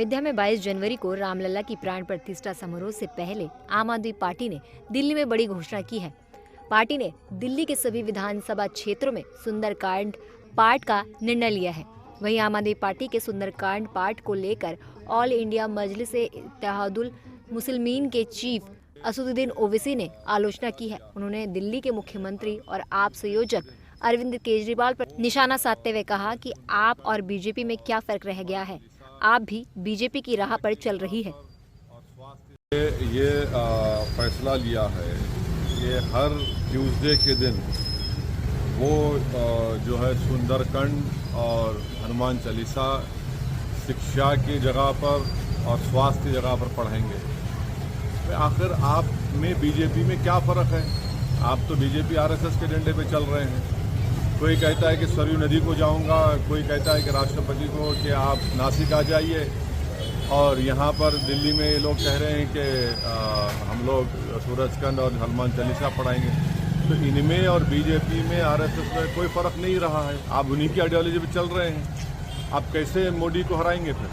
अयोध्या में 22 जनवरी को रामलला की प्राण प्रतिष्ठा समारोह से पहले आम आदमी पार्टी ने दिल्ली में बड़ी घोषणा की है। पार्टी ने दिल्ली के सभी विधानसभा क्षेत्रों में सुंदरकांड पाठ का निर्णय लिया है। वहीं आम आदमी पार्टी के सुंदरकांड पाठ को लेकर ऑल इंडिया मजलिस-ए-इत्तेहादुल मुस्लिमीन के चीफ असदुद्दीन ओवैसी ने आलोचना की है। उन्होंने दिल्ली के मुख्यमंत्री और आप संयोजक अरविंद केजरीवाल पर निशाना साधते हुए कहा कि आप और बीजेपी में क्या फर्क रह गया है, आप भी बीजेपी की राह पर चल रही है। ये फैसला लिया है कि हर ट्यूसडे के दिन वो जो है सुंदरकांड और हनुमान चालीसा शिक्षा की जगह पर और स्वास्थ्य की जगह पर पढ़ेंगे। आखिर आप में बीजेपी में क्या फ़र्क है? आप तो बीजेपी आरएसएस के डंडे पे चल रहे हैं। कोई कहता है कि सरयू नदी को जाऊंगा, कोई कहता है कि राष्ट्रपति को कि आप नासिक आ जाइए, और यहाँ पर दिल्ली में ये लोग कह रहे हैं कि हम लोग सूरजकांड और हनुमान चालीसा पढ़ाएंगे। तो इनमें और बीजेपी में आरएसएस में कोई फ़र्क नहीं रहा है। आप उन्हीं की आइडियोलॉजी पे चल रहे हैं। आप कैसे मोदी को हराएंगे फिर?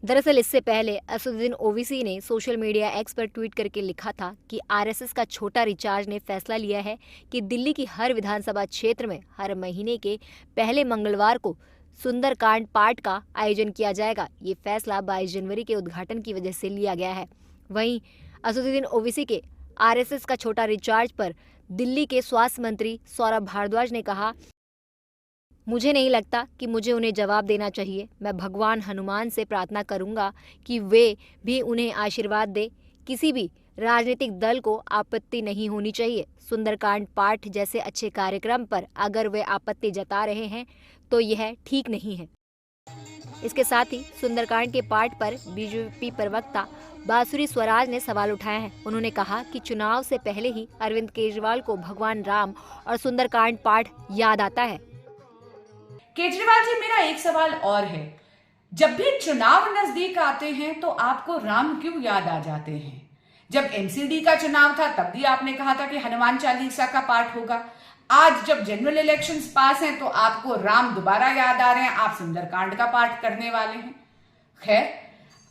दरअसल इससे पहले असदुद्दीन ओवैसी ने सोशल मीडिया एक्स पर ट्वीट करके लिखा था कि आरएसएस का छोटा रिचार्ज ने फैसला लिया है कि दिल्ली की हर विधानसभा क्षेत्र में हर महीने के पहले मंगलवार को सुंदरकांड पाठ का आयोजन किया जाएगा। ये फैसला 22 जनवरी के उद्घाटन की वजह से लिया गया है। वहीं असदुद्दीन ओवैसी के आरएसएस का छोटा रिचार्ज पर दिल्ली के स्वास्थ्य मंत्री सौरभ भारद्वाज ने कहा, मुझे नहीं लगता कि मुझे उन्हें जवाब देना चाहिए। मैं भगवान हनुमान से प्रार्थना करूंगा कि वे भी उन्हें आशीर्वाद दे। किसी भी राजनीतिक दल को आपत्ति नहीं होनी चाहिए। सुंदरकांड पाठ जैसे अच्छे कार्यक्रम पर अगर वे आपत्ति जता रहे हैं तो यह ठीक नहीं है। इसके साथ ही सुंदरकांड के पाठ पर बीजेपी प्रवक्ता बांसुरी स्वराज ने सवाल उठाया है। उन्होंने कहा कि चुनाव से पहले ही अरविंद केजरीवाल को भगवान राम और सुंदरकांड पाठ याद आता है। केजरीवाल जी, मेरा एक सवाल और है। जब भी चुनाव नजदीक आते हैं तो आपको राम क्यों याद आ जाते हैं? जब एमसीडी का चुनाव था तब भी आपने कहा था कि हनुमान चालीसा का पाठ होगा। आज जब जनरल इलेक्शंस पास हैं तो आपको राम दोबारा याद आ रहे हैं, आप सुंदरकांड का पाठ करने वाले हैं। खैर,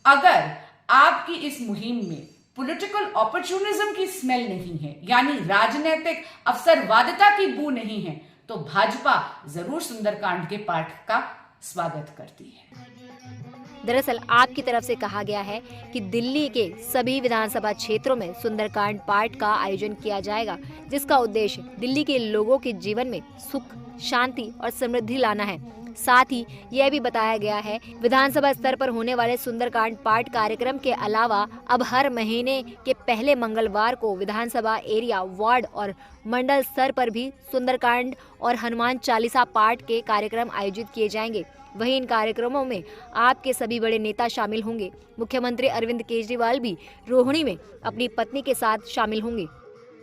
अगर आपकी इस मुहिम में पॉलिटिकल अपॉर्चुनिज्म की स्मेल नहीं है, यानी राजनीतिक अवसरवादिता की बू नहीं है, तो भाजपा जरूर सुंदरकांड के पाठ का स्वागत करती है। दरअसल आपकी तरफ से कहा गया है कि दिल्ली के सभी विधानसभा क्षेत्रों में सुंदरकांड पाठ का आयोजन किया जाएगा, जिसका उद्देश्य दिल्ली के लोगों के जीवन में सुख, शांति और समृद्धि लाना है। साथ ही यह भी बताया गया है विधानसभा स्तर पर होने वाले सुंदरकांड पाठ कार्यक्रम के अलावा अब हर महीने के पहले मंगलवार को विधानसभा एरिया, वार्ड और मंडल स्तर पर भी सुंदरकांड और हनुमान चालीसा पाठ के कार्यक्रम आयोजित किए जाएंगे। वहीं इन कार्यक्रमों में आपके सभी बड़े नेता शामिल होंगे। मुख्यमंत्री अरविंद केजरीवाल भी रोहिणी में अपनी पत्नी के साथ शामिल होंगे।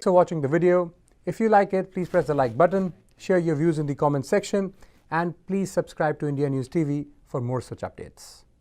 So watching the video, if you like it, please press the like button, share your views in the comment section, and please subscribe to India News TV for more such updates.